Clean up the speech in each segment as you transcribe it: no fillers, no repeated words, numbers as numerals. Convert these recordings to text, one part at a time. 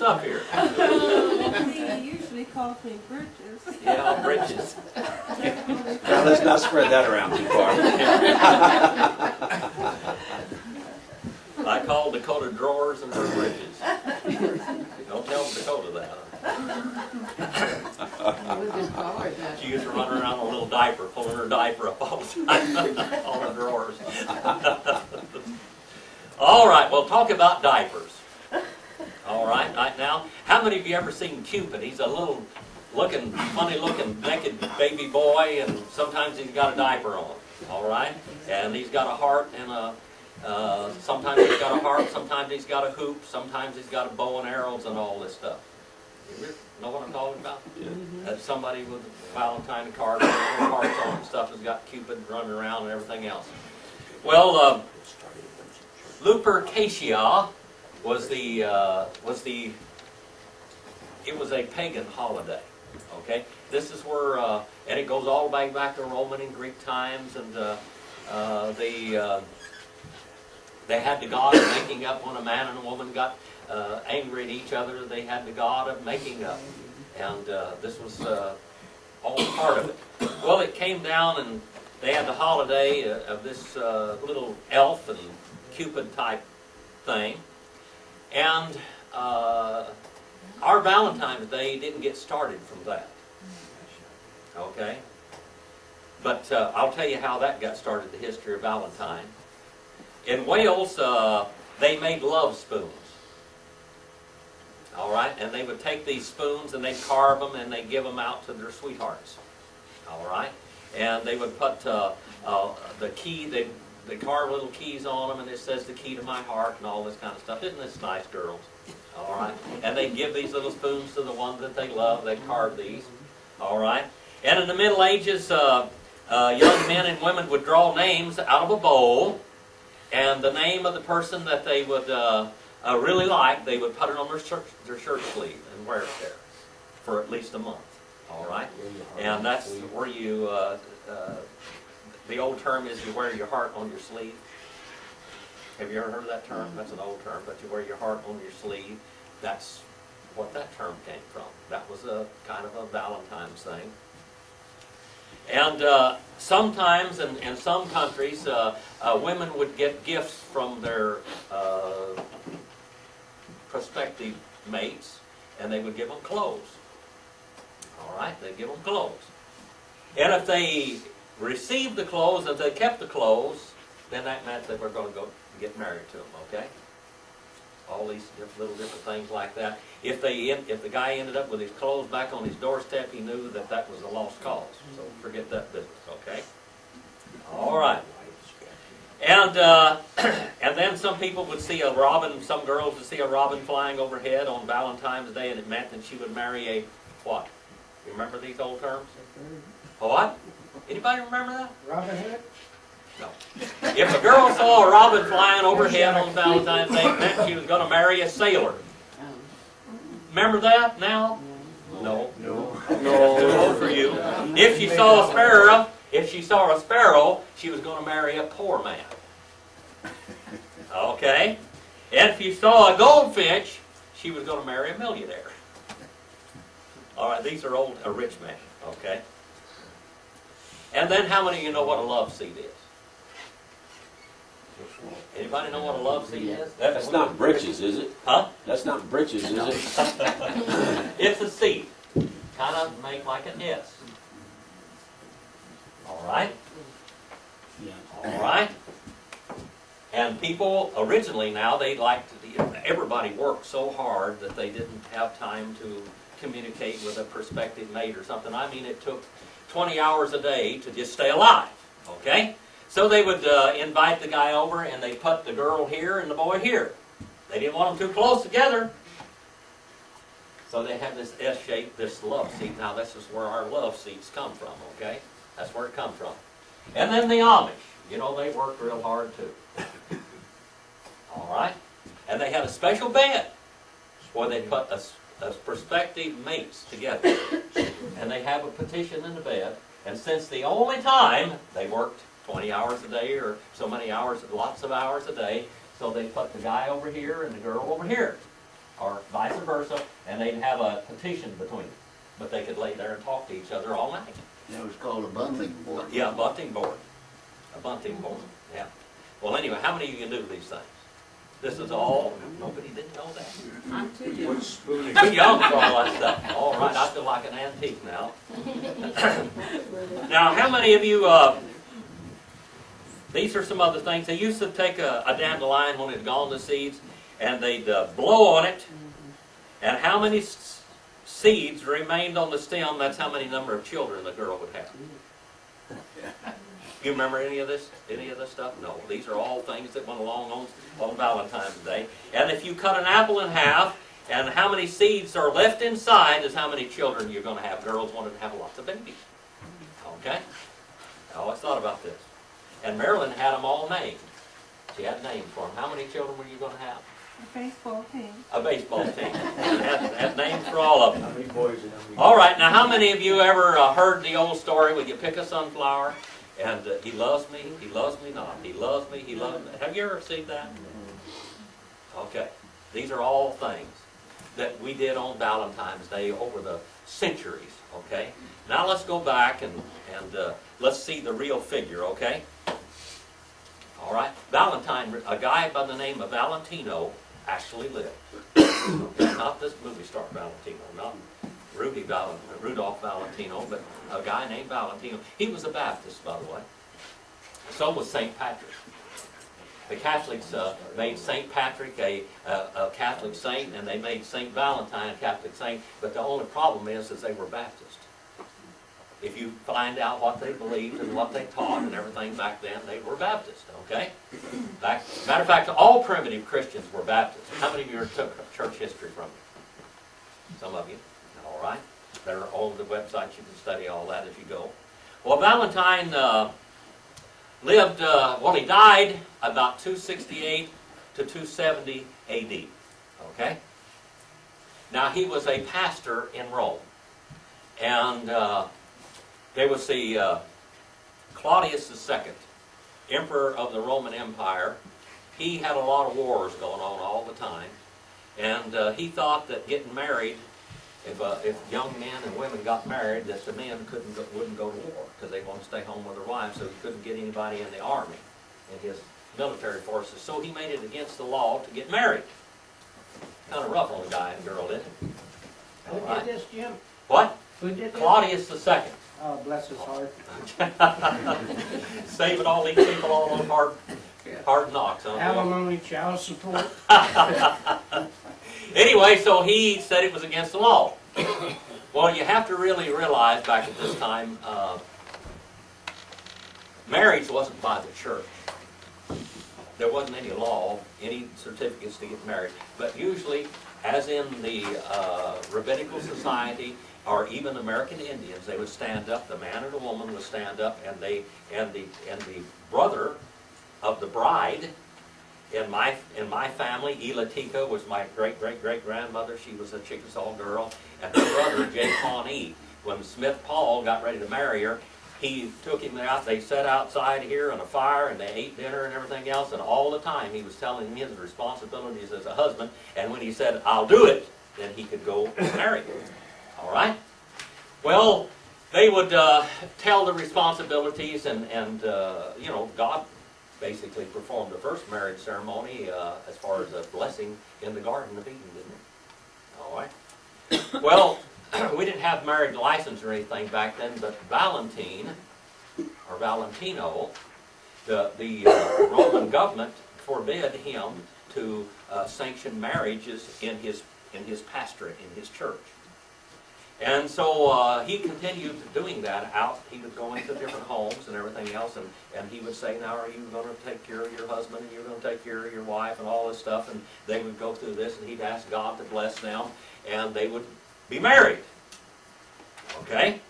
stuff here. He usually calls me britches. Yeah, britches. Now, let's not spread that around too far. I call Dakota drawers and her britches. Don't tell Dakota that. She used to run around in a little diaper, pulling her diaper up all the time on the drawers. All right, well, talk about diapers. All right, right now, how many of you ever seen Cupid? He's a little looking, funny looking naked baby boy, and sometimes he's got a diaper on. All right, and he's got a heart and a. Sometimes he's got a heart, sometimes he's got a hoop, sometimes he's got a bow and arrows and all this stuff. You know what I'm talking about? Yeah. That's somebody with a Valentine card, with hearts on and stuff, has got Cupid running around and everything else. Well, Lupercalia was it was a pagan holiday. Okay, this is where, and it goes all the way back to Roman and Greek times, and they had the god of making up. When a man and a woman got angry at each other, they had the god of making up. And this was all part of it. Well, it came down and they had the holiday of this little elf and Cupid type thing. And our Valentine's Day didn't get started from that. Okay? But I'll tell you how that got started, the history of Valentine. In Wales, they made love spoons. All right? And they would take these spoons and they'd carve them and they'd give them out to their sweethearts. All right? And they would put the key, they carve little keys on them, and it says the key to my heart and all this kind of stuff. Isn't this nice, girls? All right? And they'd give these little spoons to the ones that they love. They'd carve these. All right? And in the Middle Ages, young men and women would draw names out of a bowl. And the name of the person that they would really like, they would put it on their shirt sleeve and wear it there for at least a month. All right? And that's where you, the old term is you wear your heart on your sleeve. Have you ever heard of that term? That's an old term, but you wear your heart on your sleeve. That's what that term came from. That was a kind of a Valentine's thing. And sometimes, in some countries, women would get gifts from their prospective mates, and they would give them clothes. All right, they'd give them clothes. And if they received the clothes, if they kept the clothes, then that meant they were going to go get married to them. Okay. All these little different things like that. If the guy ended up with his clothes back on his doorstep, he knew that that was a lost cause. So forget that business, okay? All right. And and then some people would see a robin. Some girls would see a robin flying overhead on Valentine's Day, and it meant that she would marry a what? You remember these old terms? A what? Anybody remember that? Robin Hood? No. If a girl saw a robin flying overhead on Valentine's Day, it meant she was going to marry a sailor. Remember that now? No. No. No for you. If she saw a sparrow, she was going to marry a poor man. Okay? And if you saw a goldfinch, she was going to marry a millionaire. All right, these are a rich man. Okay? And then how many of you know what a love seat is? Anybody know what a love seat is? That's not britches, is it? Huh? That's not britches, is it? It's a seat. Kind of make like an S. All right? Yeah. All right? And people originally now, they liked to, everybody worked so hard that they didn't have time to communicate with a prospective mate or something. I mean, it took 20 hours a day to just stay alive. Okay? So they would invite the guy over, and they put the girl here and the boy here. They didn't want them too close together. So they have this S shape, this love seat. Now this is where our love seats come from, okay? That's where it comes from. And then the Amish. You know, they worked real hard too. All right? And they had a special bed where they put a prospective mates together. And they have a petition in the bed. And since the only time they worked 20 hours a day or so many hours, lots of hours a day, so they put the guy over here and the girl over here. or vice versa, and they'd have a petition between them. But they could lay there and talk to each other all night. It was called a bunting board. Yeah, a bunting board. A bunting board, yeah. Well, anyway, how many of you knew these things? This is all, nobody didn't know that. I'm too young. What's spooning? Too young for all that stuff. All right, I feel like an antique now. Now, how many of you, these are some other things. They used to take a dandelion when it had gone to seeds, and they'd blow on it, and how many seeds remained on the stem, that's how many number of children the girl would have. You remember any of this stuff? No. These are all things that went along on Valentine's Day. And if you cut an apple in half, and how many seeds are left inside is how many children you're going to have. Girls wanted to have lots of babies. Okay? I always thought about this. And Marilyn had them all named. She had names for them. How many children were you going to have? A baseball team. A baseball team. And had names for all of them. How many boys and how many? All right, now how many of you ever heard the old story when you pick a sunflower and he loves me not, he loves me, he loves me. Have you ever seen that? Okay, these are all things that we did on Valentine's Day over the centuries, okay? Now let's go back and let's see the real figure, okay? All right, Valentine, a guy by the name of Valentino actually lived. Okay, not this movie star Valentino, not Rudolph Valentino, but a guy named Valentino. He was a Baptist, by the way. So was St. Patrick. The Catholics made St. Patrick a Catholic saint, and they made St. Valentine a Catholic saint, but the only problem is they were Baptist. If you find out what they believed and what they taught and everything back then, they were Baptist, okay? Matter of fact, all primitive Christians were Baptist. How many of you took church history from me? Some of you. All right. There are all the websites you can study all that as you go. Well, Valentine lived, he died about 268 to 270 AD. Okay? Now, he was a pastor in Rome. And there was the Claudius II, emperor of the Roman Empire. He had a lot of wars going on all the time. And he thought that getting married, if young men and women got married, that the men wouldn't go to war because they wanted to stay home with their wives, so he couldn't get anybody in the army, in his military forces. So he made it against the law to get married. Kind of rough on a guy and girl, isn't it? Who did this, Jim? What? Who did this? Claudius II. Oh, bless his heart. Saving all these people all on hard knocks. Huh? Alimony, child support. Anyway, so he said it was against the law. Well, you have to really realize back at this time, marriage wasn't by the church. There wasn't any law, any certificates to get married. But usually, as in the rabbinical society, or even American Indians, they would stand up. The man or the woman would stand up, and the brother of the bride. In my family, Elatika was my great-great-great-grandmother. She was a Chickasaw girl. And her brother, J. Pawnee, when Smith Paul got ready to marry her, he took him out. They sat outside here on a fire, and they ate dinner and everything else. And all the time, he was telling him his responsibilities as a husband. And when he said, "I'll do it," then he could go marry her. All right? Well, they would tell the responsibilities, and God basically performed the first marriage ceremony as far as a blessing in the Garden of Eden, didn't it? All right. Well, we didn't have marriage license or anything back then, but Valentine, or Valentino, the Roman government forbid him to sanction marriages in his pastorate, in his church. And so he continued doing that out. He would go into different homes and everything else, and he would say, "Now are you going to take care of your husband, and you're going to take care of your wife," and all this stuff. And they would go through this, and he'd ask God to bless them, and they would be married. Okay?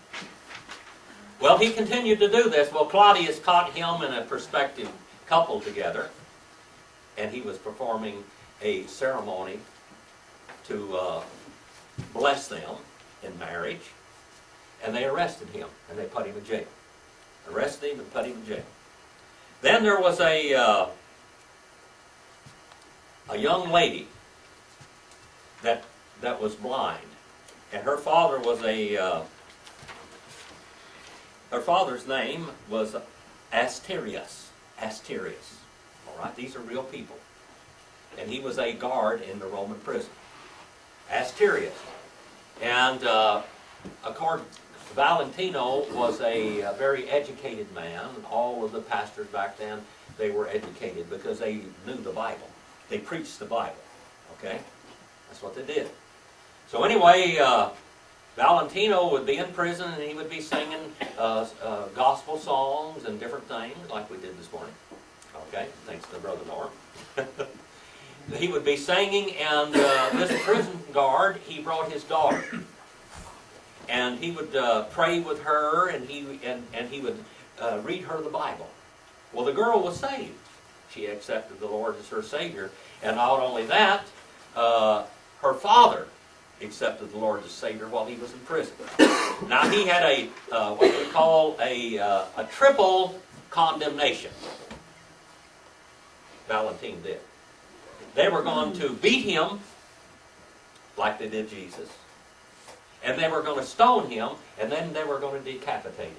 Well, he continued to do this. Well, Claudius caught him and a prospective couple together, and he was performing a ceremony to bless them in marriage, and they arrested him, and they put him in jail. Arrested him and put him in jail. Then there was a young lady that was blind, and her father was her father's name was Asterius. Asterius. All right, these are real people, and he was a guard in the Roman prison. Asterius, and Valentino was a very educated man. All of the pastors back then, they were educated because they knew the Bible. They preached the Bible. Okay? That's what they did. So anyway, Valentino would be in prison and he would be singing gospel songs and different things like we did this morning. Okay? Thanks to Brother Norm. He would be singing, and this prison guard, he brought his daughter. And he would pray with her, and he would read her the Bible. Well, the girl was saved. She accepted the Lord as her Savior. And not only that, her father accepted the Lord as Savior while he was in prison. Now, he had a what we call a triple condemnation. Valentine did. They were going to beat him like they did Jesus. And they were going to stone him, and then they were going to decapitate him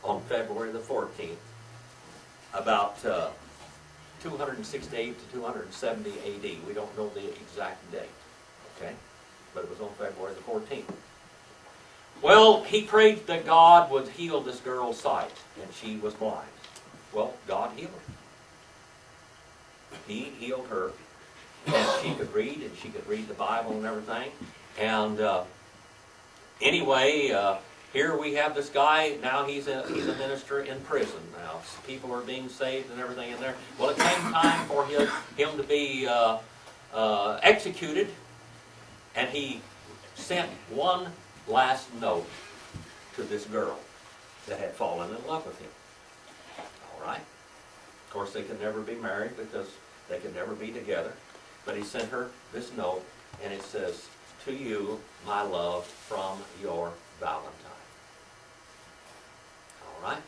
on February the 14th, about 268 to 270 A.D. We don't know the exact date, okay? But it was on February the 14th. Well, he prayed that God would heal this girl's sight, and she was blind. Well, God healed her. He healed her, and she could read the Bible and everything. And anyway, here we have this guy. Now he's a minister in prison. Now people are being saved and everything in there. Well, it came time for him to be executed, and he sent one last note to this girl that had fallen in love with him. All right. Of course, they could never be married because they could never be together. But he sent her this note, and it says, "To you, my love, from your Valentine." All right?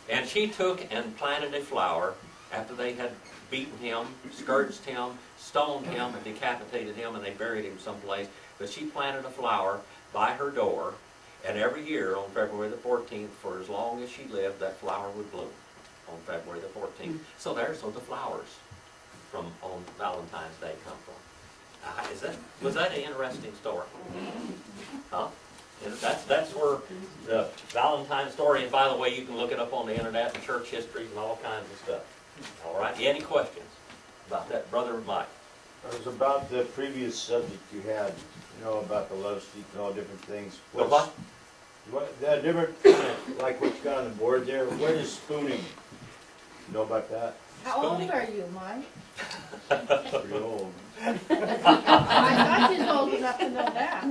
And she took and planted a flower after they had beaten him, scourged him, stoned him, and decapitated him, and they buried him someplace. But she planted a flower by her door, and every year on February the 14th, for as long as she lived, that flower would bloom on February the 14th. So there's where the flowers from on Valentine's Day come from. Was that an interesting story? Huh? And that's where the Valentine story, and by the way, you can look it up on the internet and church histories and all kinds of stuff. All right? Any questions about that, Brother Mike? It was about the previous subject you had, about the love seat and all different things. The what? The different, like what you got on the board there, what is spooning? You know about that? How old are you, Mike? Pretty old. I thought you was old enough to know that.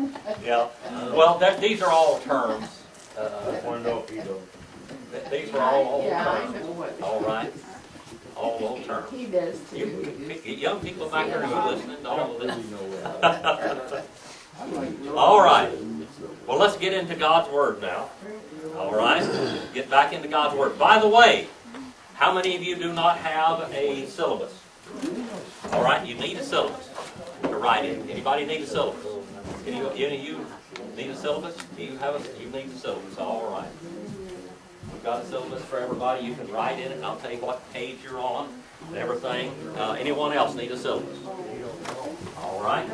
Yeah. Well, these are all terms. I want to know if you know. These are all old Yeah, I terms. know what. All right? All old terms. He does too. You young people back there, are you listening to all of this? Really know All right. Well, let's get into God's Word now. All right? Get back into God's Word. By the way, how many of you do not have a syllabus? All right, you need a syllabus to write in. Anybody need a syllabus? Any of you need a syllabus? You need a syllabus. All right. We've got a syllabus for everybody. You can write in it, and I'll tell you what page you're on and everything. Anyone else need a syllabus? All right.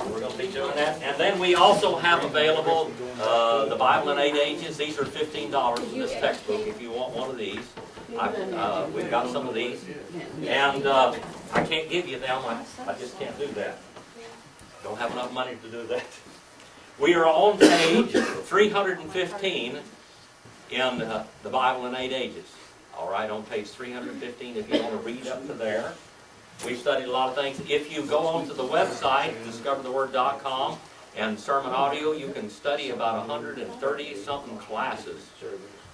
We're going to be doing that. And then we also have available the Bible in 8 Ages. These are $15 in this textbook if you want one of these. We've got some of these. And I can't give you them. I just can't do that. Don't have enough money to do that. We are on page 315 in the Bible in 8 Ages. All right, on page 315 if you want to read up to there. We've studied a lot of things. If you go onto the website, discovertheword.com, and sermon audio, you can study about 130-something classes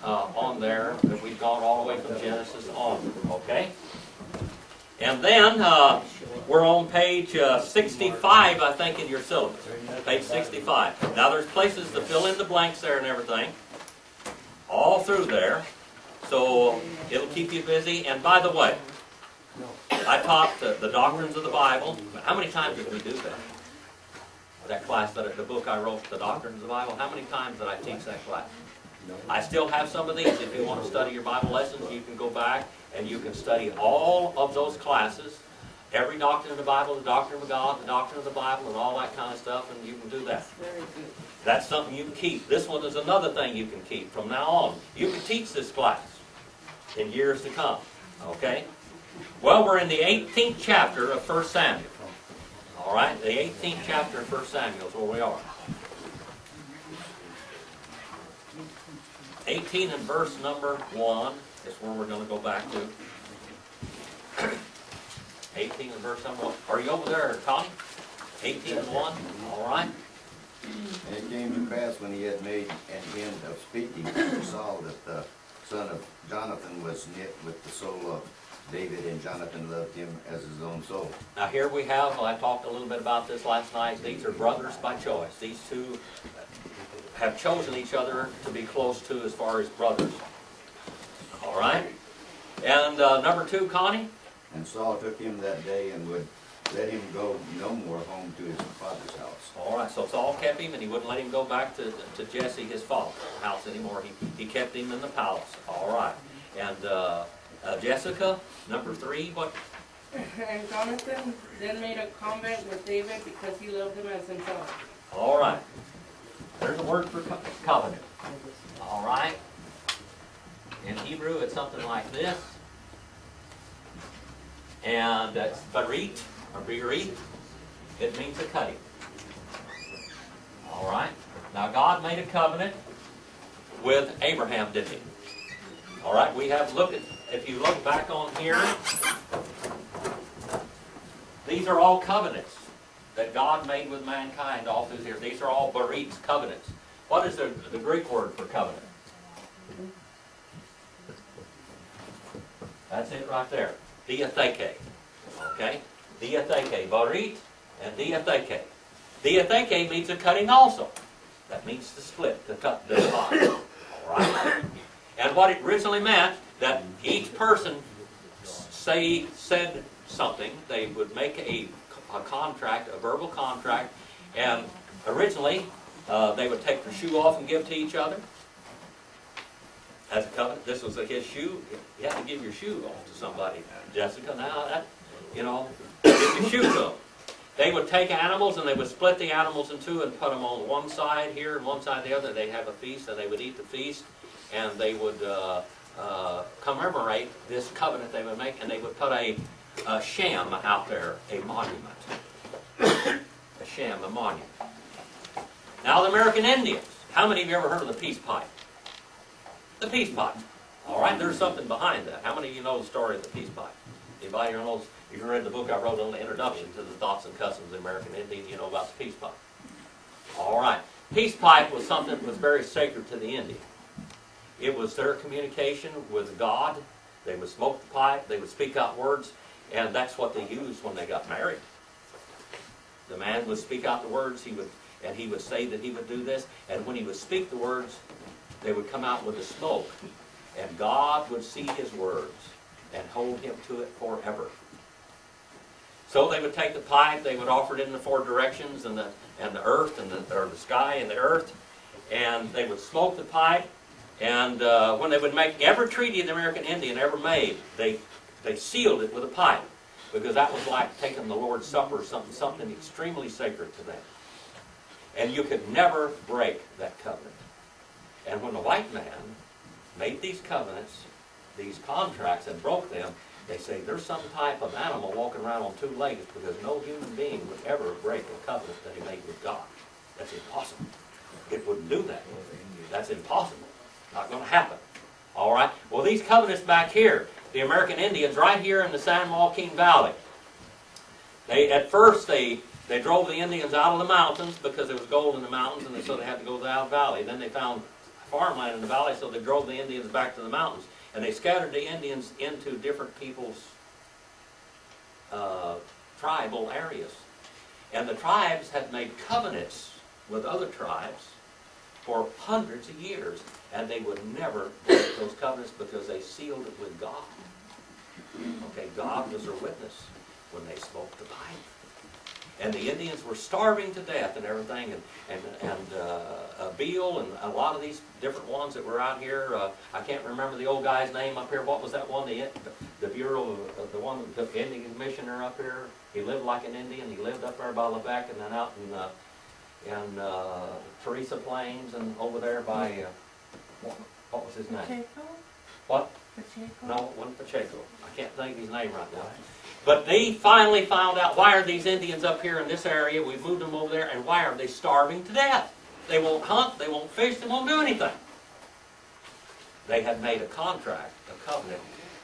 on there that we've gone all the way from Genesis on. Okay? And then we're on page 65, I think, in your syllabus. Page 65. Now there's places to fill in the blanks there and everything. All through there. So it'll keep you busy. And by the way, I taught the doctrines of the Bible. How many times did we do that? That class, the book I wrote, The Doctrines of the Bible, how many times did I teach that class? I still have some of these. If you want to study your Bible lessons, you can go back and you can study all of those classes. Every doctrine of the Bible, the doctrine of God, the doctrine of the Bible, and all that kind of stuff, and you can do that. Very good. That's something you can keep. This one is another thing you can keep from now on. You can teach this class in years to come. Okay? Well, we're in the 18th chapter of 1 Samuel. All right? The 18th chapter of 1 Samuel is where we are. 18 and verse number 1 is where we're going to go back to. 18 and verse number 1. Are you over there, Connie? 18 and 1? All right. And it came to pass when he had made an end of speaking to Saul that the son of Jonathan was knit with the soul of David, and Jonathan loved him as his own soul. Now here we have, I talked a little bit about this last night, these are brothers by choice. These two have chosen each other to be close to as far as brothers. All right? And number 2, Connie? And Saul took him that day and would let him go no more home to his father's house. All right, so Saul kept him and he wouldn't let him go back to Jesse, his father's house anymore. He kept him in the palace. All right. And Jessica, number 3, what? And Jonathan then made a covenant with David because he loved him as himself. All right. There's a word for covenant. All right. In Hebrew, it's something like this. And that's barit, or birit. It means a cutting. All right. Now, God made a covenant with Abraham, didn't he? All right. We have looked at, if you look back on here, these are all covenants that God made with mankind all through here. These are all Barit's covenants. What is the Greek word for covenant? That's it right there. Diatheke. Okay? Diatheke. Barit and diatheke. Diatheke means a cutting also. That means to split, to cut, to divide. All right? And what it originally meant, that each person said something, they would make a contract, a verbal contract, and originally they would take their shoe off and give to each other as a covenant. This was his shoe. You had to give your shoe off to somebody, Jessica. Now that, you know, give your shoe to them. They would take animals and they would split the animals in two and put them on one side here and one side the other. They'd have a feast and they would eat the feast, and they would commemorate this covenant they would make, and they would put a sham out there, a monument. A sham, a monument. Now the American Indians. How many of you ever heard of the peace pipe? The peace pipe. All right, there's something behind that. How many of you know the story of the peace pipe? Anybody who knows, if you read the book I wrote on the introduction to the thoughts and customs of the American Indian, you know about the peace pipe. All right. Peace pipe was something that was very sacred to the Indian. It was their communication with God. They would smoke the pipe, they would speak out words, and that's what they used when they got married. The man would speak out the words, he would say that he would do this, and when he would speak the words, they would come out with the smoke, and God would see his words and hold him to it forever. So they would take the pipe, they would offer it in the four directions, and the earth, or the sky and the earth, and they would smoke the pipe. And when they would make every treaty the American Indian ever made, they sealed it with a pipe, because that was like taking the Lord's Supper, something extremely sacred to them. And you could never break that covenant. And when the white man made these covenants, these contracts, and broke them, they say there's some type of animal walking around on two legs, because no human being would ever break a covenant that he made with God. That's impossible. It wouldn't do that. That's impossible. Not going to happen. All right? Well, these covenants back here, the American Indians right here in the San Joaquin Valley, at first they drove the Indians out of the mountains because there was gold in the mountains, and so they had to go to the valley. Then they found farmland in the valley, so they drove the Indians back to the mountains. And they scattered the Indians into different people's tribal areas. And the tribes had made covenants with other tribes for hundreds of years, and they would never break those covenants because they sealed it with God. Okay, God was their witness when they spoke the Bible. And the Indians were starving to death and everything, and Beale and a lot of these different ones that were out here, I can't remember the old guy's name up here. What was that one? The Bureau, the one that took Indian commissioner up here. He lived like an Indian. He lived up there by Lebec and then out in Teresa Plains and over there by, what was his name? Pacheco? What? Pacheco? No, it wasn't Pacheco. I can't think of his name right now. But they finally found out, why are these Indians up here in this area? We've moved them over there, and why are they starving to death? They won't hunt, they won't fish, they won't do anything. They had made a contract, a covenant,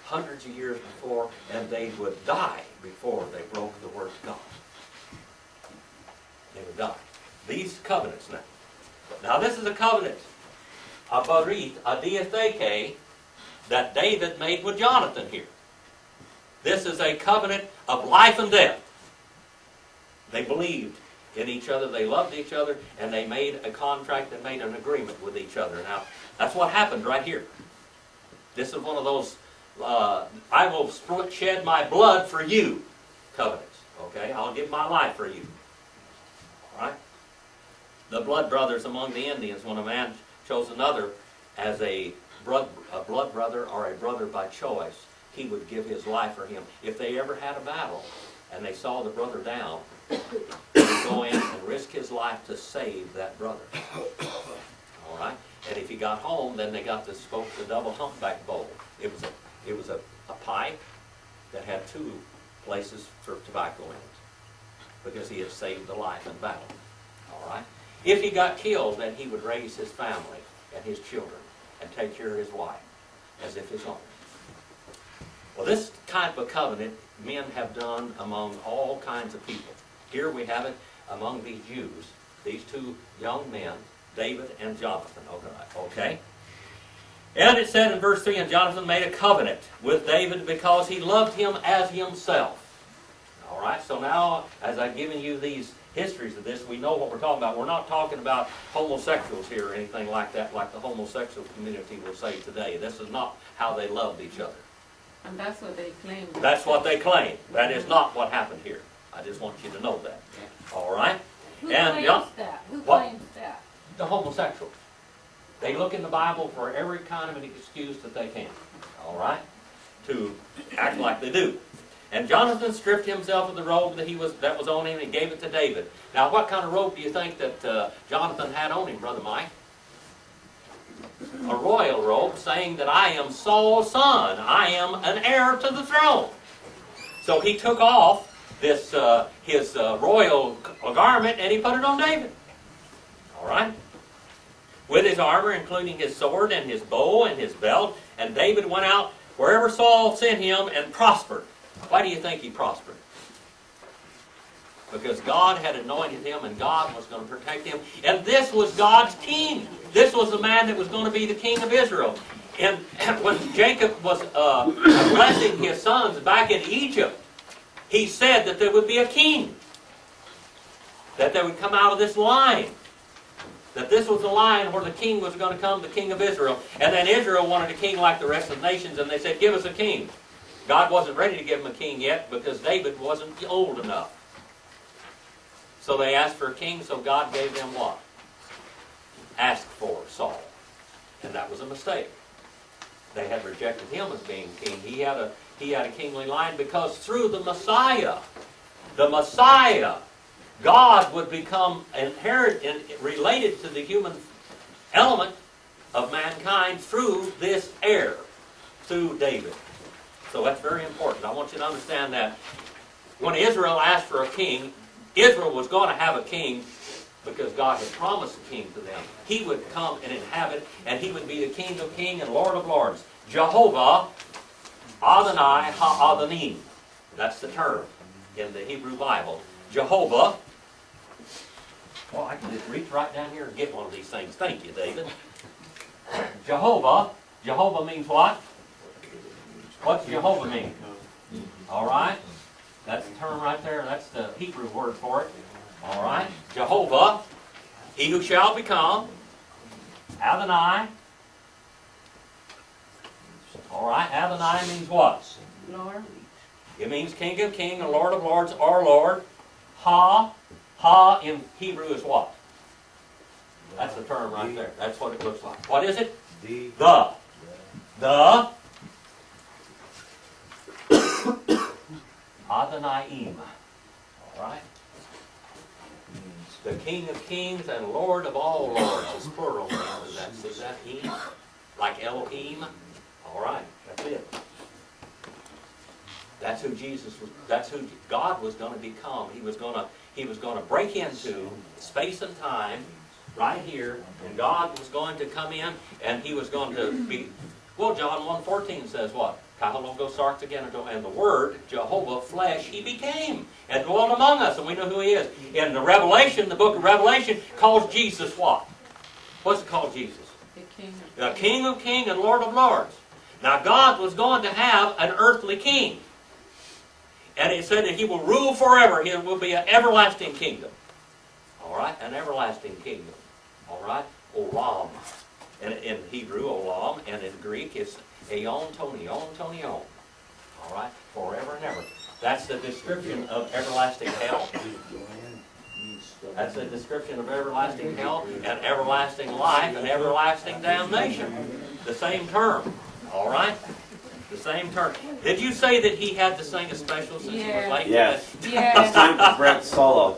hundreds of years before, and they would die before they broke the word of God. They would die. These covenants now. Now this is a covenant, a barith, a diatheke, that David made with Jonathan here. This is a covenant of life and death. They believed in each other, they loved each other, and they made a contract and made an agreement with each other. Now, that's what happened right here. This is one of those, I will shed my blood for you covenants. Okay? I'll give my life for you. All right? The blood brothers among the Indians, when a man chose another as a blood brother or a brother by choice, he would give his life for him. If they ever had a battle and they saw the brother down, he would go in and risk his life to save that brother. All right? And if he got home, then they got the double humpback bowl. It was a pipe that had two places for tobacco in it, because he had saved the life in battle. All right? If he got killed, then he would raise his family and his children and take care of his wife as if his own. Well, this type of covenant men have done among all kinds of people. Here we have it among these Jews, these two young men, David and Jonathan. Okay? And it said in verse 3, and Jonathan made a covenant with David because he loved him as himself. All right, so now, as I've given you these histories of this, we know what we're talking about. We're not talking about homosexuals here or anything like that, like the homosexual community will say today. This is not how they loved each other. And that's what they claim. That's what they claim. That is not what happened here. I just want you to know that. All right? Who And claims that? Who what? claims that? The homosexuals. They look in the Bible for every kind of an excuse that they can. All right? To act like they do. And Jonathan stripped himself of the robe that was on him and gave it to David. Now, what kind of robe do you think that Jonathan had on him, Brother Mike? A royal robe, saying that I am Saul's son. I am an heir to the throne. So he took off this his royal garment and he put it on David. All right? With his armor, including his sword and his bow and his belt. And David went out wherever Saul sent him and prospered. Why do you think he prospered? Because God had anointed him and God was going to protect him. And this was God's king. This was the man that was going to be the king of Israel. And when Jacob was blessing his sons back in Egypt, he said that there would be a king. That they would come out of this line. That this was the line where the king was going to come, the king of Israel. And then Israel wanted a king like the rest of the nations, and they said, give us a king. God wasn't ready to give him a king yet because David wasn't old enough. So they asked for a king, so God gave them what? Asked for Saul. And that was a mistake. They had rejected him as being king. He had a kingly line because through the Messiah, God would become related to the human element of mankind through this heir, through David. So that's very important. I want you to understand that when Israel asked for a king, Israel was going to have a king because God had promised a king to them. He would come and inhabit, and he would be the King of kings and Lord of lords. Jehovah Adonai Ha-Adanim. That's the term in the Hebrew Bible. Jehovah. Well, I can just reach right down here and get one of these things. Thank you, David. Jehovah. Jehovah means what? What's Jehovah mean? All right? That's the term right there. That's the Hebrew word for it. All right? Jehovah, he who shall become. Adonai. All right? Adonai means what? Lord. It means King of Kings and Lord of Lords, our Lord. Ha. Ha in Hebrew is what? That's the term right there. That's what it looks like. What is it? The. Adonai. All right? The King of Kings and Lord of all lords is plural. Is that Im? Like Elohim? All right, that's it. That's who Jesus was. That's who God was going to become. He was going to break into space and time, right here, and God was going to come in, and He was going to be. Well, John 1:14 says what? And the Word, Jehovah, flesh, He became and dwelt among us, and we know who He is. In the Revelation, the book of Revelation, calls Jesus what? What's it called Jesus? The King of Kings and Lord of Lords. Now God was going to have an earthly king. And it said that He will rule forever. It will be an everlasting kingdom. All right? An everlasting kingdom. All right? Olam. And in Hebrew, olam, and in Greek, it's aeon tonion. All right? Forever and ever. That's the description of everlasting hell. That's the description of everlasting hell and everlasting life and everlasting damnation. The same term. All right? The same term. Did you say that he had to sing a special since he was late? Yes. It's Yes. time for Brett's solo.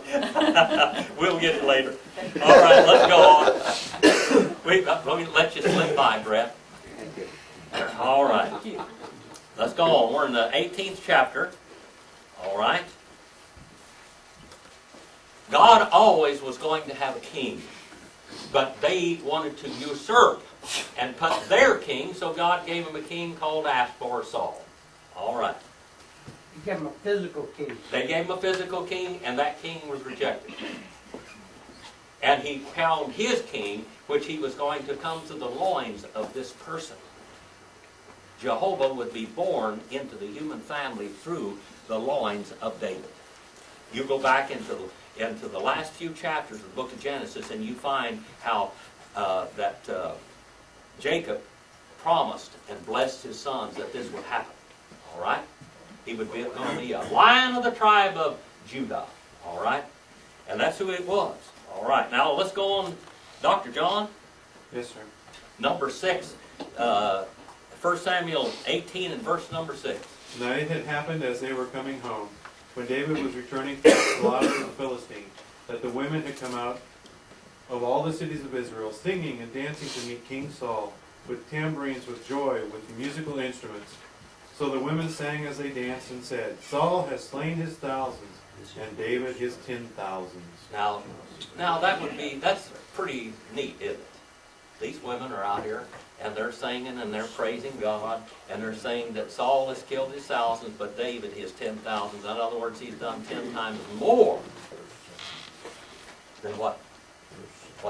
We'll get it later. All right, let's go on. Let me let you slip by, Brett. All right. Let's go on. We're in the 18th chapter. All right. God always was going to have a king, but they wanted to usurp and put their king, so God gave him a king called Ashtor Saul. All right. You give him a physical king. They gave him a physical king, and that king was rejected. And he found his king, which he was going to come to the loins of this person. Jehovah would be born into the human family through the loins of David. You go back into the last few chapters of the book of Genesis, and you find how Jacob promised and blessed his sons that this would happen. All right? He would be going to be a lion of the tribe of Judah. All right? And that's who it was. All right. Now let's go on. Dr. John? Yes, sir. Number 6. 1 Samuel 18 and verse number 6. Now it had happened as they were coming home, when David was returning from the slaughter of the Philistines, that the women had come out of all the cities of Israel, singing and dancing to meet King Saul, with tambourines, with joy, with musical instruments. So the women sang as they danced and said, Saul has slain his thousands, and David his 10,000s. Now that's pretty neat, isn't it? These women are out here, and they're singing, and they're praising God, and they're saying that Saul has killed his thousands, but David his 10,000s. In other words, he's done 10 times more than what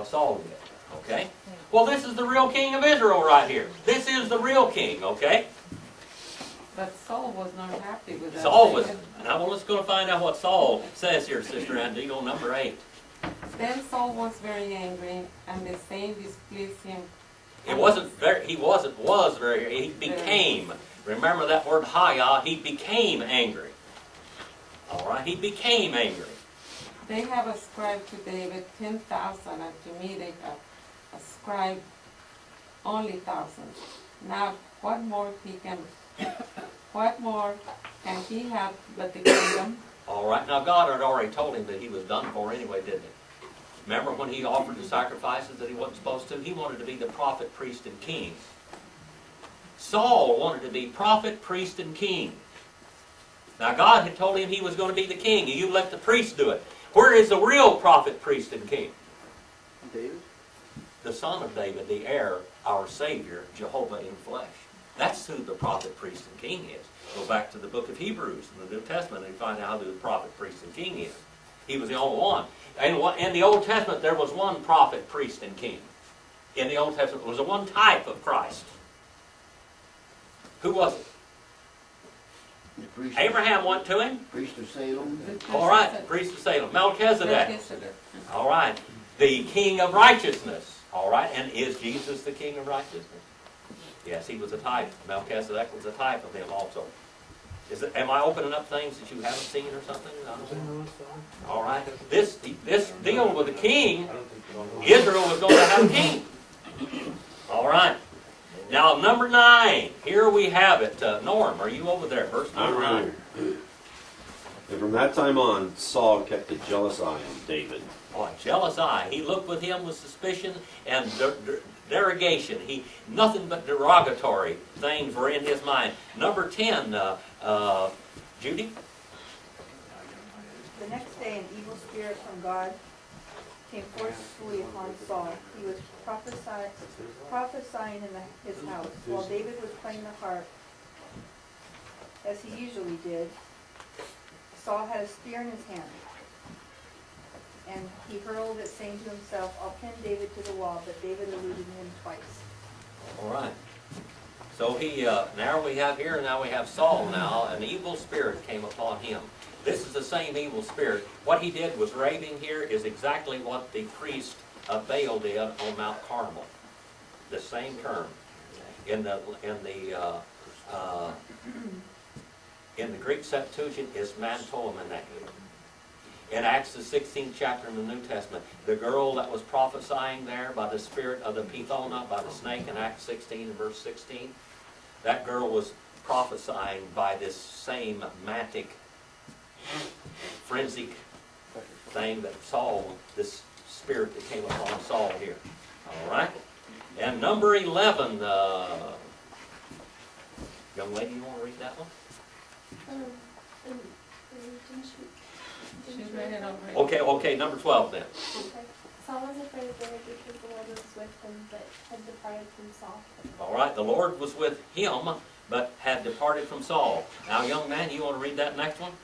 Saul did. Okay? Well, this is the real king of Israel right here. This is the real king, okay? But Saul was not happy with that. Saul was... Now, well, let's go find out what Saul says here, Sister Andigo, number 8. Then Saul was very angry, and the saying displeased him. It wasn't very... He was very... He became... Remember that word, haya, he became angry. All right? He became angry. They have ascribed to David 10,000, and to me they have ascribed only thousands. Now, what more can he have but the kingdom? All right. Now, God had already told him that he was done for anyway, didn't he? Remember when he offered the sacrifices that he wasn't supposed to? He wanted to be the prophet, priest, and king. Saul wanted to be prophet, priest, and king. Now, God had told him he was going to be the king, and you let the priest do it. Where is the real prophet, priest, and king? David? The son of David, the heir, our Savior, Jehovah in flesh. That's who the prophet, priest, and king is. Go back to the book of Hebrews in the New Testament and find out who the prophet, priest, and king is. He was the only one. In the Old Testament, there was one prophet, priest, and king. In the Old Testament, it was a one type of Christ. Who was it? The priest, Abraham went to him. priest of Salem. All right, the priest of Salem. Melchizedek. Melchizedek. All right. The king of righteousness. All right. And is Jesus the king of righteousness? Yes, he was a type. Melchizedek was a type of him also. Am I opening up things that you haven't seen or something? All right. This deal with the king, Israel was going to have a king. All right. Now, number 9. Here we have it. Norm, are you over there? Verse number 9. And from that time on, Saul kept a jealous eye on David. Oh, a jealous eye. He looked with him with suspicion and derogation. Nothing but derogatory things were in his mind. Number 10, Judy? The next day an evil spirit from God came forcefully upon Saul. He was prophesying in his house while David was playing the harp, as he usually did. Saul had a spear in his hand, and he hurled it, saying to himself, "I'll pin David to the wall," but David eluded him twice. All right. So now we have Saul now. An evil spirit came upon him. This is the same evil spirit. What he did was raving here is exactly what the priest of Baal did on Mount Carmel. The same term. In the Greek Septuagint is mantoimene. In Acts the 16th chapter in the New Testament, the girl that was prophesying there by the spirit of the Pythona, by the snake in Acts 16 and verse 16, that girl was prophesying by this same manic, frenzic thing that Saul, this spirit that came upon Saul here. All right? And number 11, young lady, you want to read that one? She's read it already. Okay, number 12 then. Okay. Saul was afraid of David because the Lord was with him, but had departed from Saul. All right, the Lord was with him, but had departed from Saul. Now, young man, you want to read that next one?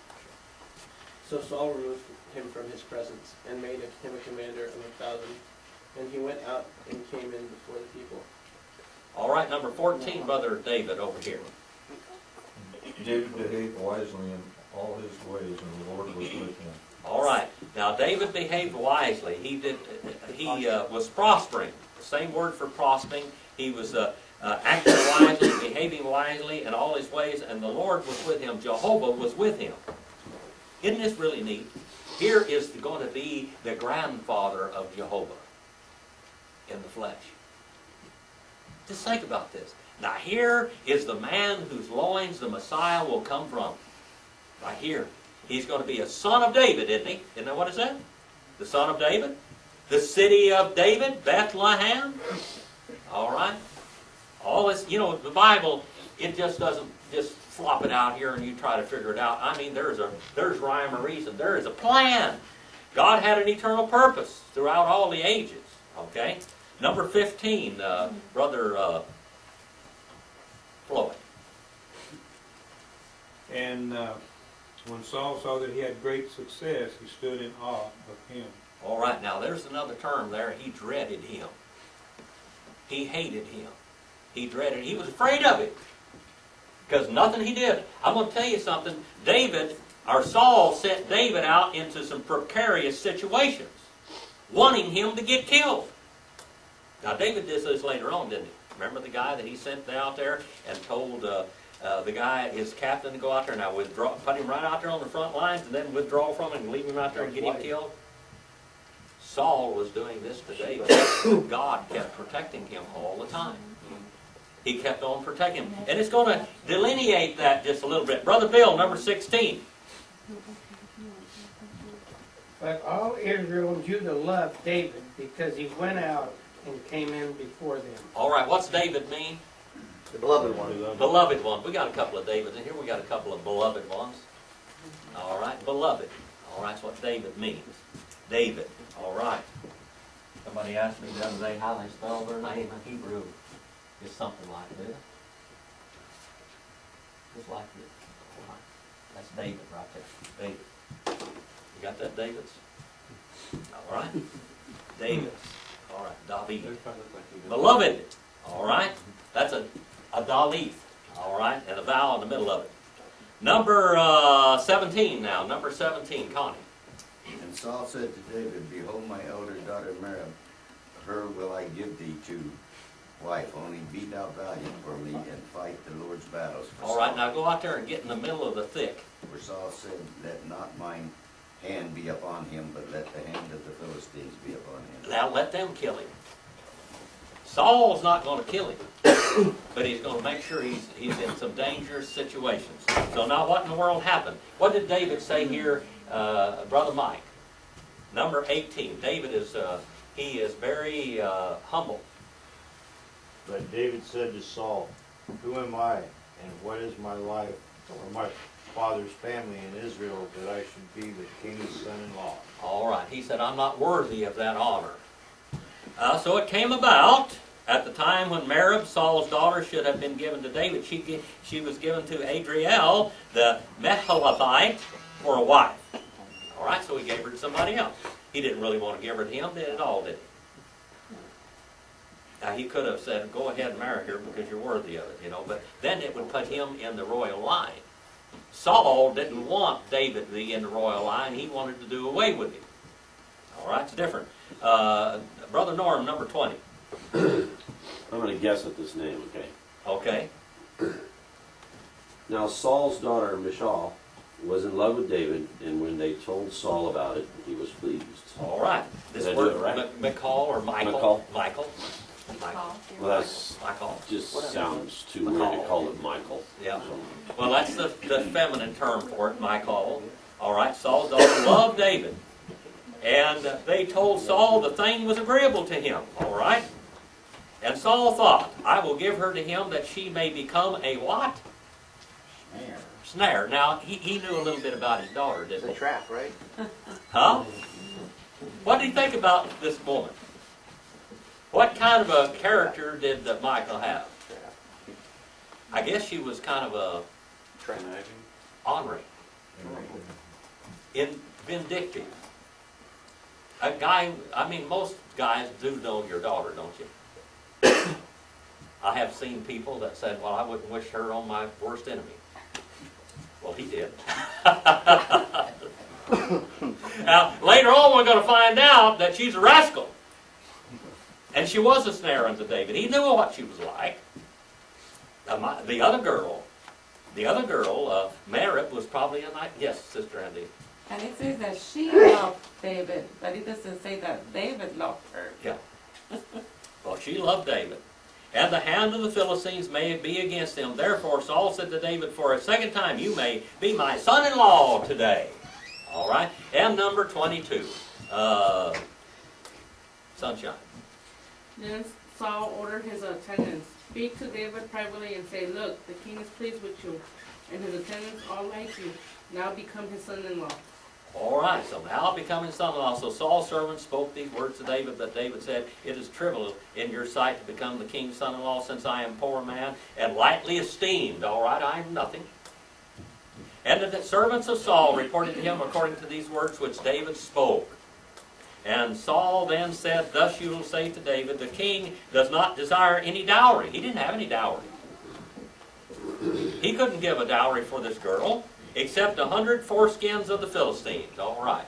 So Saul removed him from his presence, and made him a commander of 1,000. And he went out and came in before the people. All right, number 14, Brother David, over here. David behaved wisely in all his ways, and the Lord was with him. All right, now David behaved wisely. He was prospering. The same word for prospering. He was acting wisely, behaving wisely in all his ways, and the Lord was with him. Jehovah was with him. Isn't this really neat? Here is going to be the grandfather of Jehovah in the flesh. Just think about this. Now here is the man whose loins the Messiah will come from. Right here. He's going to be a son of David, isn't he? Isn't that what it said? The son of David? The city of David, Bethlehem? All right. All this, the Bible, it just doesn't just flop it out here and you try to figure it out. I mean, there's rhyme or reason. There is a plan. God had an eternal purpose throughout all the ages. Okay? Number 15, Brother Floyd. And when Saul saw that he had great success, he stood in awe of him. All right, now there's another term there. He dreaded him. He hated him. He dreaded. He was afraid of him. Because nothing he did. I'm going to tell you something. Saul sent David out into some precarious situations, wanting him to get killed. Now David did this later on, didn't he? Remember the guy that he sent out there and told the guy, his captain, to go out there and put him right out there on the front lines and then withdraw from him and leave him out there and get him killed? Saul was doing this to David. God kept protecting him all the time. He kept on protecting him. And it's going to delineate that just a little bit. Brother Bill, number 16. But all Israel and Judah loved David because he went out and came in before them. All right, what's David mean? The beloved one. Beloved one. We got a couple of Davids in here. We got a couple of beloved ones. All right, beloved. All right, that's what David means. David. All right. Somebody asked me the other day how they spell their name in Hebrew. It's something like this. Just like this. All right. That's David right there. David. You got that, David's? All right. David. All right. David. Beloved. All right. That's a dalith. All right. And a vowel in the middle of it. Number 17 now. Number 17. Connie. And Saul said to David, "Behold my elder daughter Merab, her will I give thee to wife, only be thou valiant for me and fight the Lord's battles. For All right, Saul- now go out there and get in the middle of the thick. For Saul said, let not mine hand be upon him, but let the hand of the Philistines be upon him. Now let them kill him. Saul's not going to kill him, but he's going to make sure he's in some dangerous situations. So now what in the world happened? What did David say here, Brother Mike? Number 18. David is, he is very humble. But David said to Saul, who am I, and what is my life, or my father's family in Israel, that I should be the king's son-in-law? All right, he said, I'm not worthy of that honor. So it came about at the time when Merab, Saul's daughter, should have been given to David. She was given to Adriel, the Meholathite, for a wife. All right, so he gave her to somebody else. He didn't really want to give her to him, did it all, did he? Now, he could have said, go ahead and marry her because you're worthy of it, you know, but then it would put him in the royal line. Saul didn't want David to be in the royal line. He wanted to do away with him. All right, it's different. Brother Norm, number 20. I'm going to guess at this name, okay? Okay. Now Saul's daughter Michal was in love with David, and when they told Saul about it, he was pleased. All right. This Did I do word, it right? McCall or Michael? McCall. Michael. Well, that's Michael. just sounds too weird to call it Michael. Yeah. Well, that's the feminine term for it, Michael. All right. Saul's daughter loved David. And they told Saul the thing was agreeable to him. All right. And Saul thought, I will give her to him that she may become a what? Snare. Now, he knew a little bit about his daughter, didn't he? It's a trap, right? Huh? What did he think about this woman? What kind of a character did Michael have? I guess she was kind of a honoring, vindictive. A guy, I mean, most guys do know your daughter, don't you? I have seen people that said, well, I wouldn't wish her on my worst enemy. Well, he did. Now, later on, we're going to find out that she's a rascal. And she was a snare unto David. He knew what she was like. The other girl, Merab, was probably a night. Yes, Sister Andy. And it says that she loved David, but it doesn't say that David loved her. Yeah. Well, she loved David. And the hand of the Philistines may be against him. Therefore Saul said to David, for a second time, you may be my son-in-law today. All right? And number 22. Sunshine. Then Saul ordered his attendants, speak to David privately and say, look, the king is pleased with you, and his attendants all like you. Now become his son-in-law. All right, so now becoming son-in-law. So Saul's servant spoke these words to David, but David said, it is trivial in your sight to become the king's son-in-law, since I am poor man and lightly esteemed. All right, I am nothing. And the servants of Saul reported to him according to these words which David spoke. And Saul then said, thus you will say to David, the king does not desire any dowry. He didn't have any dowry. He couldn't give a dowry for this girl, except 100 foreskins of the Philistines. All right.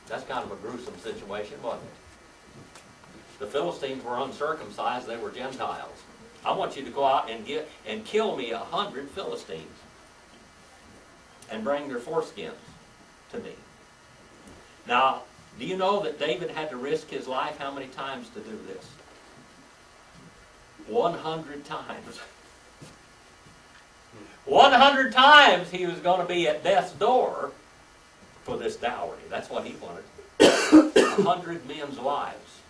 That's kind of a gruesome situation, wasn't it? The Philistines were uncircumcised. They were Gentiles. I want you to go out and kill me 100 Philistines and bring their foreskins to me. Now, do you know that David had to risk his life how many times to do this? 100 times. 100 times he was going to be at death's door for this dowry. That's what he wanted. 100 men's lives.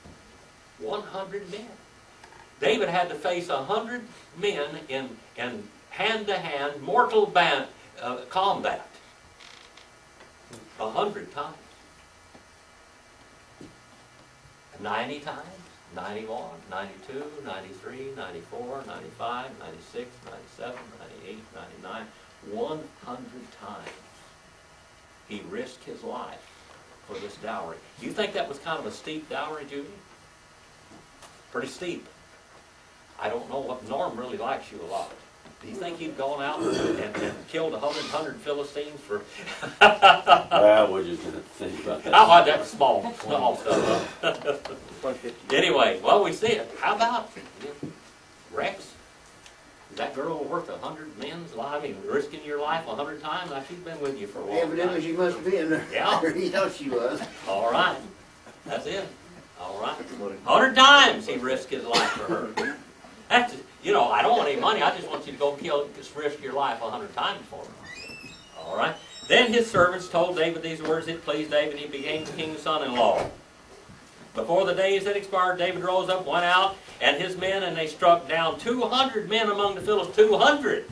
100 men. David had to face 100 men in hand-to-hand mortal combat. 100 times. 90 times. 91, 92, 93, 94, 95, 96, 97, 98, 99, 100 times he risked his life for this dowry. Do you think that was kind of a steep dowry, Judy? Pretty steep. I don't know what Norm really likes you a lot. Do you think he'd gone out and killed 100 Philistines for? Well, we're just gonna think about that. Oh, that's small stuff. 150. Anyway, well, we see it. How about Rex? Is that girl worth 100 men's life? I mean, risking your life 100 times? Now, she's been with you for a long Evidently, time. she must have been. Yeah. He thought she was. All right. That's it. All right. 100 times he risked his life for her. That's, you know, I don't want any money. I just want you to go just risk your life 100 times for her. All right. Then his servants told David these words. It pleased David. He became the king's son-in-law. Before the days had expired, David rose up, went out, and his men, and they struck down 200 men among the Philistines. 200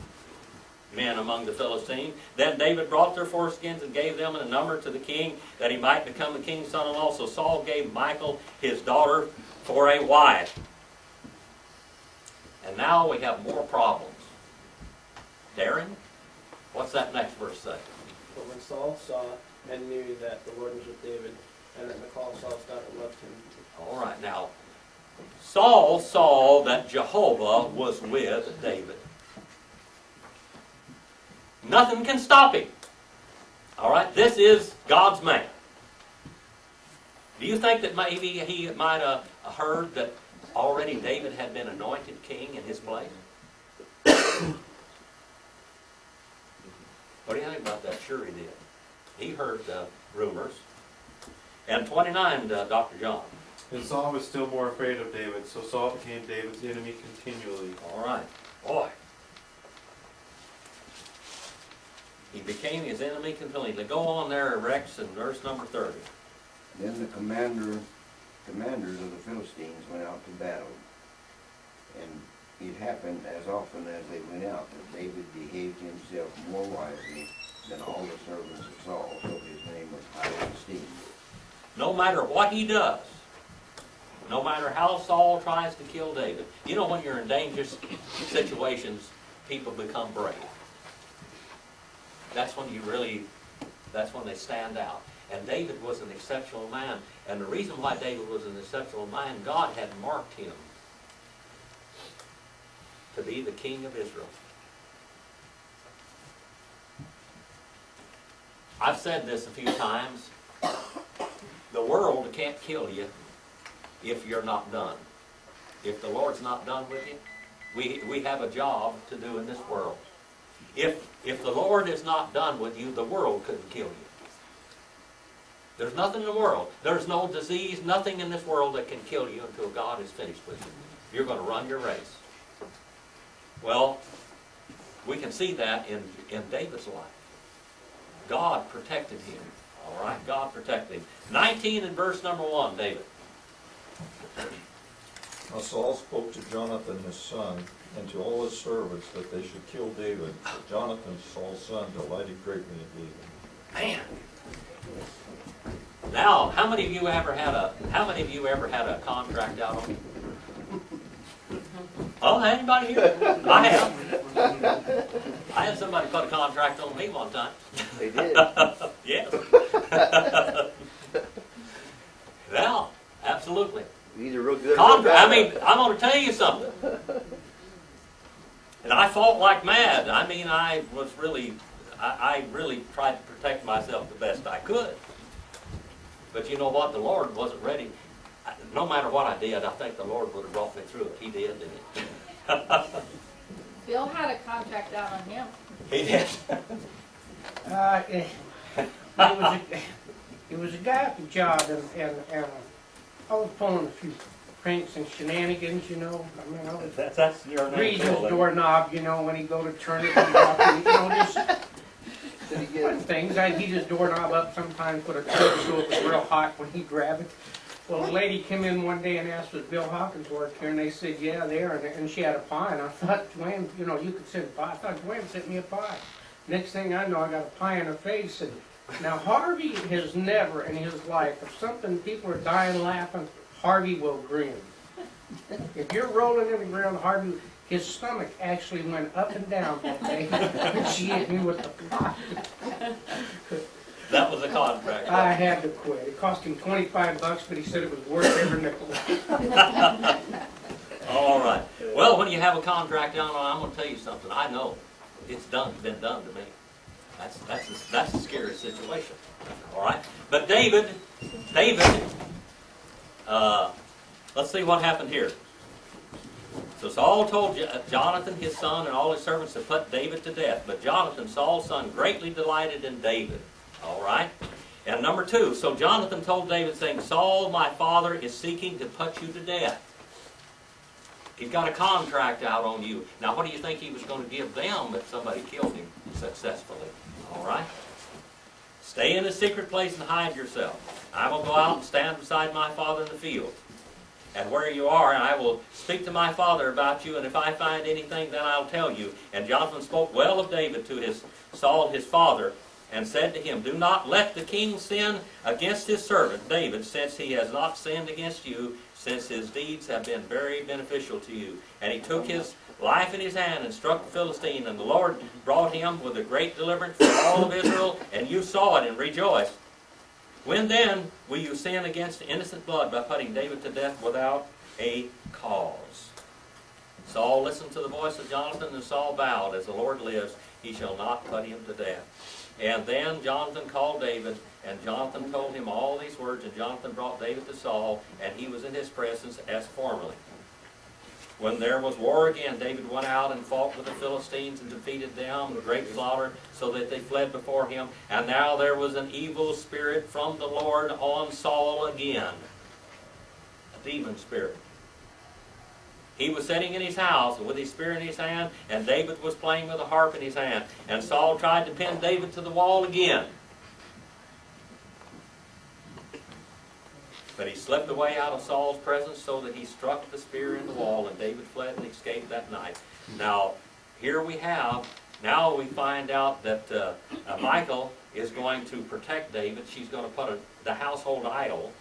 men among the Philistines. Then David brought their foreskins and gave them in a number to the king, that he might become the king's son-in-law. So Saul gave Michal his daughter for a wife. And now we have more problems. Darren, what's that next verse say? But when Saul saw and knew that the Lord was with David, and that Michal Saul's daughter loved him. All right, now, Saul saw that Jehovah was with David. Nothing can stop him. All right, this is God's man. Do you think that maybe he might have heard that already David had been anointed king in his place? What do you think about that? Sure he did. He heard rumors. And 29, Dr. John. And Saul was still more afraid of David, so Saul became David's enemy continually. All right. Boy. He became his enemy completely. Go on there, Rex, in verse number 30. Then the commanders of the Philistines went out to battle. And it happened as often as they went out that David behaved himself more wisely than all the servants of Saul, so his name was highly esteemed. No matter what he does, no matter how Saul tries to kill David, you know, when you're in dangerous situations, people become brave. That's when that's when they stand out. And David was an exceptional man. And the reason why David was an exceptional man, God had marked him to be the king of Israel. I've said this a few times. The world can't kill you if you're not done. If the Lord's not done with you, we have a job to do in this world. If the Lord is not done with you, the world couldn't kill you. There's nothing in the world. There's no disease, nothing in this world that can kill you until God is finished with you. You're going to run your race. Well, we can see that in David's life. God protected him. All right, God protected him. 19 and verse number 1, David. Now Saul spoke to Jonathan his son, and to all his servants that they should kill David. But Jonathan, Saul's son, delighted greatly in David. Man. Now, how many of you ever had a contract out on you? Oh, anybody here? I have. I had somebody put a contract on me one time. They did. Yes. Well, absolutely. Either real good or real Contract. bad. I mean, I'm going to tell you something. And I fought like mad. I mean, I really tried to protect myself the best I could. But you know what? The Lord wasn't ready. No matter what I did, I think the Lord would have brought me through it. He did, didn't he? Bill had a contract out on him. He did. It was a guy at the job, and I was pulling a few pranks and shenanigans, you know. I mean, I was That's your name. greasing his doorknob, you know, when he go to turn it, you know, just Did he different get things. I'd heat his doorknob up sometimes, put a coat so it was real hot when he'd grab it. Well, a lady came in one day and asked, was Bill Hawkins work here? And they said, yeah, they are. And she had a pie. And I thought, Dwayne, you know, you could send pie. I thought, Dwayne sent me a pie. Next thing I know, I got a pie in her face. And now, Harvey has never in his life, if something, people are dying laughing, Harvey will grin. If you're rolling in the ground, Harvey, his stomach actually went up and down that day. She hit me with the pie. That was a contract. I had to quit. It cost him $25, but he said it was worth every nickel. All right. Well, when you have a contract down on, I'm gonna tell you something, I know, it's been done to me. That's a scary situation, all right? But David, let's see what happened here. So Saul told Jonathan his son and all his servants to put David to death. But Jonathan, Saul's son, greatly delighted in David. All right? And number 2, so Jonathan told David, saying, Saul, my father, is seeking to put you to death. He's got a contract out on you. Now, what do you think he was going to give them if somebody killed him successfully? All right? Stay in a secret place and hide yourself. I will go out and stand beside my father in the field. And where you are, and I will speak to my father about you, and if I find anything, then I'll tell you. And Jonathan spoke well of David to Saul his father, and said to him, Do not let the king sin against his servant David, since he has not sinned against you, since his deeds have been very beneficial to you. And he took his life in his hand and struck the Philistine, and the Lord brought him with a great deliverance for all of Israel, and you saw it and rejoiced. When then will you sin against innocent blood by putting David to death without a cause? Saul listened to the voice of Jonathan, and Saul vowed, As the Lord lives, he shall not put him to death. And then Jonathan called David, and Jonathan told him all these words, and Jonathan brought David to Saul, and he was in his presence as formerly. When there was war again, David went out and fought with the Philistines and defeated them with great slaughter, so that they fled before him. And now there was an evil spirit from the Lord on Saul again, a demon spirit. He was sitting in his house with his spear in his hand, and David was playing with a harp in his hand. And Saul tried to pin David to the wall again. But he slipped away out of Saul's presence, so that he struck the spear in the wall, and David fled and escaped that night. Now, here we have, now we find out that Michal is going to protect David. She's going to put the household idol.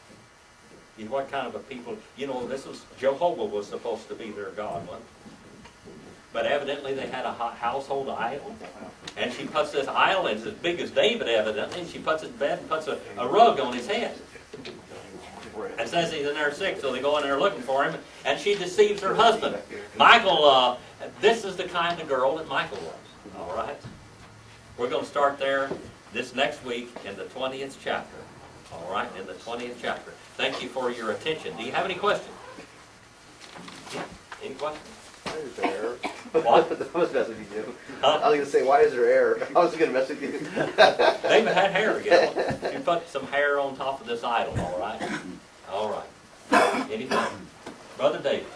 You know what kind of a people, this was, Jehovah was supposed to be their God, wasn't it? But evidently they had a household idol. And she puts this idol, it's as big as David evidently, and she puts it in bed and puts a rug on his head. And says he's in there sick, so they go in there looking for him, and she deceives her husband. Michal, this is the kind of girl that Michal was, all right? We're going to start there this next week in the 20th chapter, all right, in the 20th chapter. Thank you for your attention. Do you have any questions? Yeah, any questions? Why is there error? What? I was messing with you, Jim. Huh? I was going to say, why is there error? I was going to mess with you. David had hair again. You put some hair on top of this idol, all right? All right. Anything? Brother David.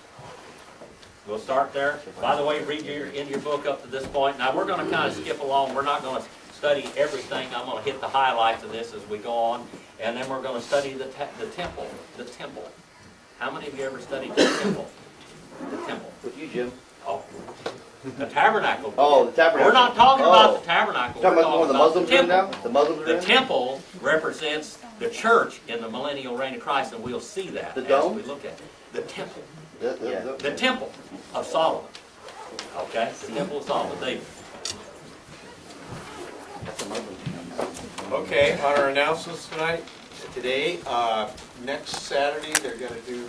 We'll start there. By the way, read in your book up to this point. Now, we're going to kind of skip along. We're not going to study everything. I'm going to hit the highlights of this as we go on. And then we're going to study the temple. The temple. How many of you ever studied the temple? The temple. With you, Jim. Oh. The tabernacle. Oh, the tabernacle. We're not talking about the tabernacle. You're talking about the one the Muslims are in now? temple. The Muslims are The in? temple represents the church in the millennial reign of Christ, and we'll see that The as dome? we look at it. The temple. Yeah. The temple of Solomon. Okay? The temple of Solomon. David. Okay, on our announcements today, next Saturday, they're going to do